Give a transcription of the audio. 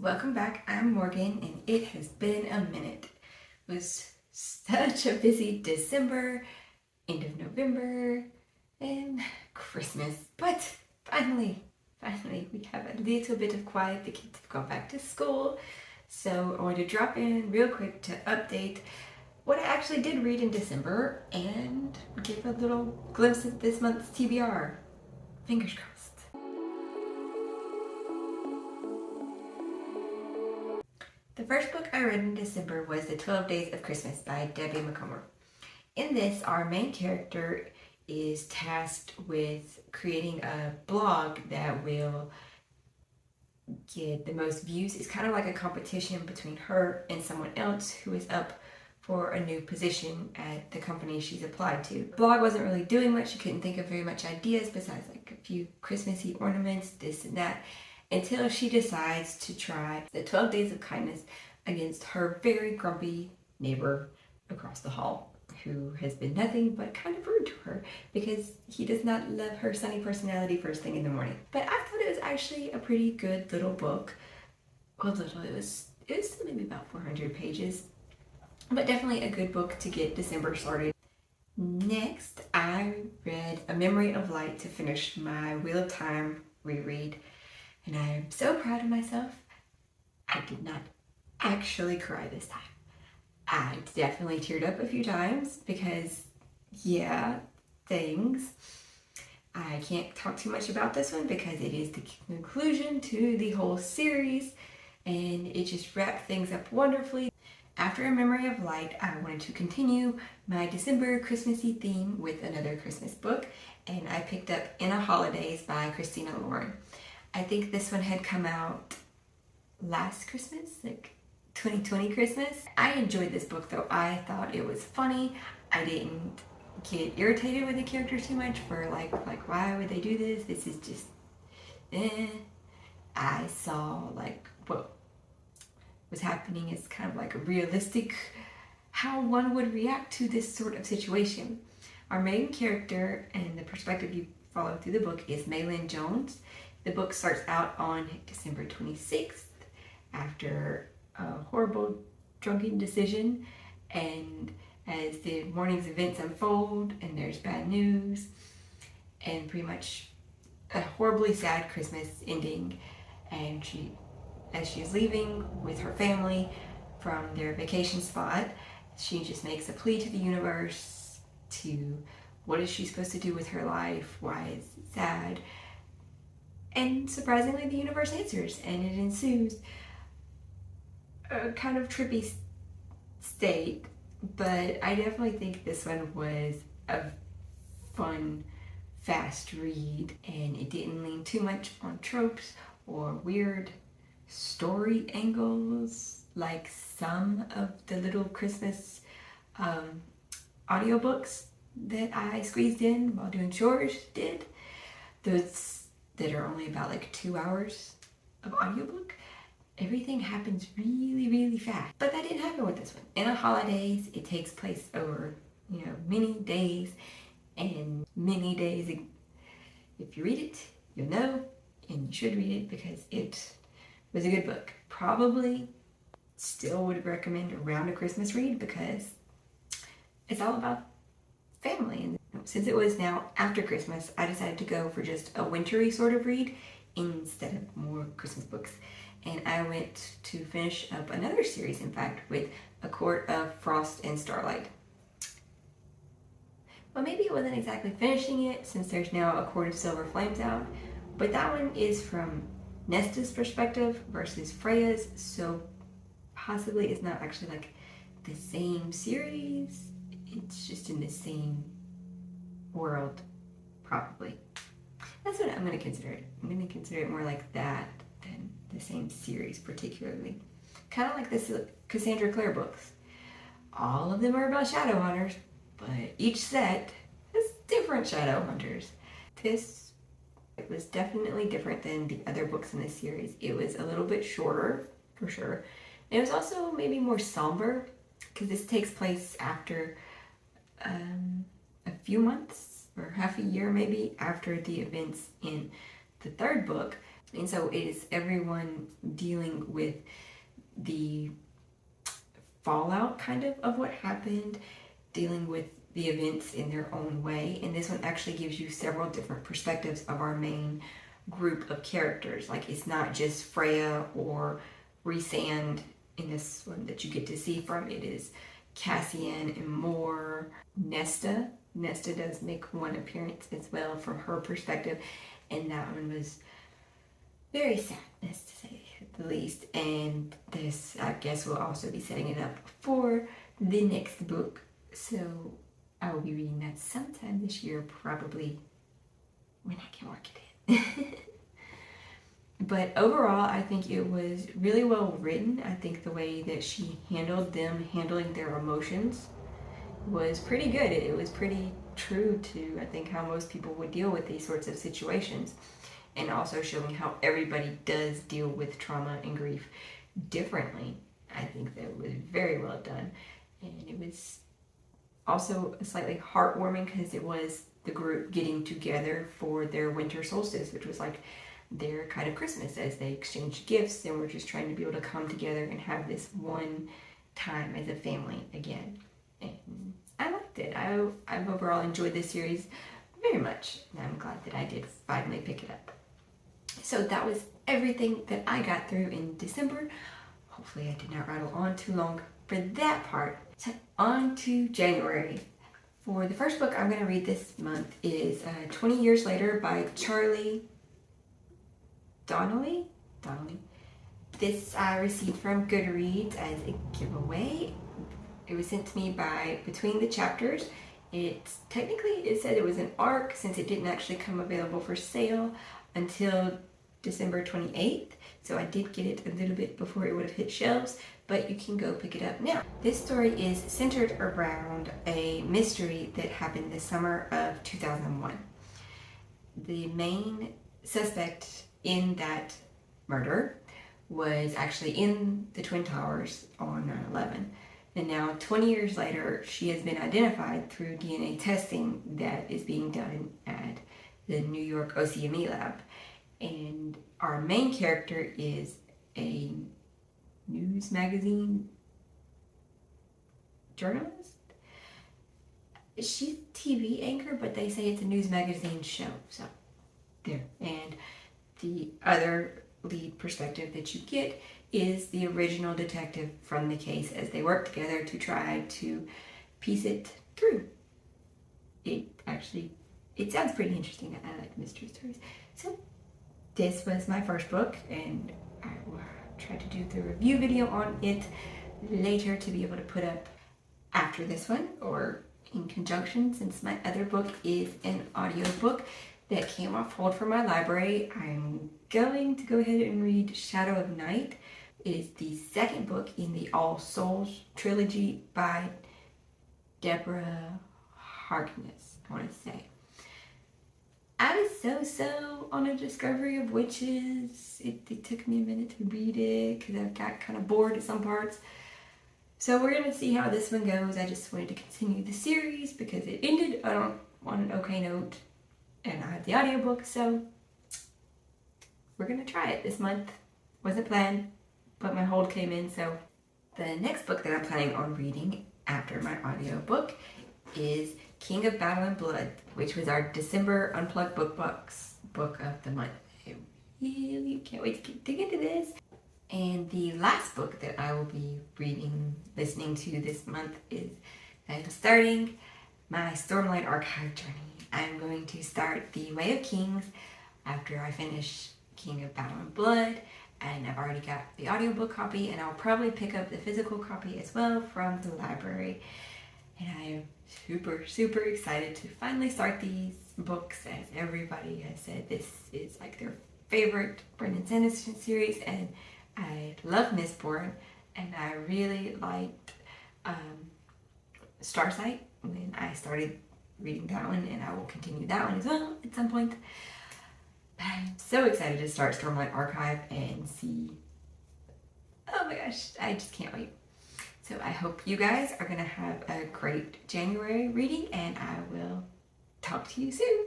Welcome back. I'm Morgan, and it has been a minute. It was such a busy December, end of November, and Christmas. But finally, we have a little bit of quiet. The kids have gone back to school. So I wanted to drop in real quick to update what I actually did read in December and give a little glimpse of this month's TBR. Fingers crossed. The first book I read in December was The 12 Days of Christmas by Debbie McComber. In this, our main character is tasked with creating a blog that will get the most views. It's kind of like a competition between her and someone else who is up for a new position at the company she's applied to. The blog wasn't really doing much. She couldn't think of very much ideas besides like a few Christmassy ornaments, this and that, until she decides to try the 12 Days of Kindness against her very grumpy neighbor across the hall, who has been nothing but kind of rude to her because he does not love her sunny personality first thing in the morning. But I thought it was actually a pretty good little book. Well, little, it was maybe about 400 pages, but definitely a good book to get December started. Next, I read A Memory of Light to finish my Wheel of Time reread. And I am so proud of myself. I did not actually cry this time. I definitely teared up a few times because, yeah, things. I can't talk too much about this one because it is the conclusion to the whole series and it just wrapped things up wonderfully. After A Memory of Light, I wanted to continue my December Christmassy theme with another Christmas book, and I picked up In a Holidays by Christina Lauren. I think this one had come out last Christmas, like 2020 Christmas. I enjoyed this book though. I thought it was funny. I didn't get irritated with the character too much for like why would they do this? This is just I saw like what was happening is kind of like a realistic how one would react to this sort of situation. Our main character and the perspective you follow through the book is Maylin Jones. The book starts out on December 26th after a horrible drunken decision, and as the morning's events unfold and there's bad news and pretty much a horribly sad Christmas ending, and as she's leaving with her family from their vacation spot, she just makes a plea to the universe to what is she supposed to do with her life, why is it sad. And surprisingly, the universe answers, and it ensues a kind of trippy state, but I definitely think this one was a fun, fast read, and it didn't lean too much on tropes or weird story angles like some of the little Christmas audiobooks that I squeezed in while doing chores did. Those that are only about like 2 hours of audiobook. Everything happens really, really fast. But that didn't happen with this one. In a Holidays, it takes place over, many days and many days. If you read it, you'll know, and you should read it because it was a good book. Probably still would recommend around a Christmas read because it's all about family. And since it was now after Christmas, I decided to go for just a wintry sort of read instead of more Christmas books. And I went to finish up another series, in fact, with A Court of Frost and Starlight. Well, maybe it wasn't exactly finishing it since there's now A Court of Silver Flames out, but that one is from Nesta's perspective versus Freya's, so possibly it's not actually like the same series. It's just in the same world, probably. That's what I'm going to consider it. I'm going to consider it more like that than the same series particularly. Kind of like the Cassandra Clare books. All of them are about shadow hunters, but each set has different shadow hunters. This was definitely different than the other books in this series. It was a little bit shorter, for sure. It was also maybe more somber, because this takes place after a few months or half a year maybe after the events in the third book. And so it is everyone dealing with the fallout kind of what happened, dealing with the events in their own way. And this one actually gives you several different perspectives of our main group of characters. Like, it's not just Freya or Rhysand in this one that you get to see from. It is Cassian and more Nesta. Nesta does make one appearance as well from her perspective, and that one was very sadness to say the least. And this, I guess, will also be setting it up for the next book. So I will be reading that sometime this year, probably when I can work it in. But overall, I think it was really well written. I think the way that she handled them, handling their emotions, was pretty good. It was pretty true to, I think, how most people would deal with these sorts of situations. And also showing how everybody does deal with trauma and grief differently. I think that was very well done. And it was also slightly heartwarming because it was the group getting together for their winter solstice, which was like their kind of Christmas, as they exchanged gifts and were just trying to be able to come together and have this one time as a family again. And I liked it. I've overall enjoyed this series very much, and I'm glad that I did finally pick it up. So that was everything that I got through in December. Hopefully I did not rattle on too long for that part. So on to January. For the first book I'm going to read this month is 20 Years Later by Charlie Donnelly. This I received from Goodreads as a giveaway. It was sent to me by Between the Chapters. It said it was an ARC since it didn't actually come available for sale until December 28th. So I did get it a little bit before it would have hit shelves, but you can go pick it up now. This story is centered around a mystery that happened the summer of 2001. The main suspect in that murder was actually in the Twin Towers on 9/11. And now, 20 years later, she has been identified through DNA testing that is being done at the New York OCME lab. And our main character is a news magazine journalist. She's a TV anchor, but they say it's a news magazine show. So, there. And the other lead perspective that you get is the original detective from the case as they work together to try to piece it through. It sounds pretty interesting. I like mystery stories. So this was my first book, and I will try to do the review video on it later to be able to put up after this one or in conjunction, since my other book is an audiobook that came off hold from my library. I'm going to go ahead and read Shadow of Night. It is the second book in the All Souls trilogy by Deborah Harkness, I want to say. I was so on a discovery of witches. It took me a minute to read it because I got kind of bored at some parts. So we're going to see how this one goes. I just wanted to continue the series because it ended on an okay note, and I have the audiobook, so we're going to try it this month. Wasn't planned, but my hold came in. So the next book that I'm planning on reading after my audiobook is King of Battle and Blood, which was our December Unplugged book of the month. I really can't wait to dig into this. And the last book that I will be listening to this month is I'm starting my Stormlight Archive journey. I'm going to start The Way of Kings after I finish King of Battle and Blood, and I've already got the audiobook copy, and I'll probably pick up the physical copy as well from the library. And I am super excited to finally start these books. As everybody has said, this is like their favorite Brandon Sanderson series, and I love Mistborn, and I really liked Starlight when I started reading that one, and I will continue that one as well at some point. But I'm so excited to start Stormlight Archive and see. Oh my gosh, I just can't wait. So I hope you guys are going to have a great January reading, and I will talk to you soon.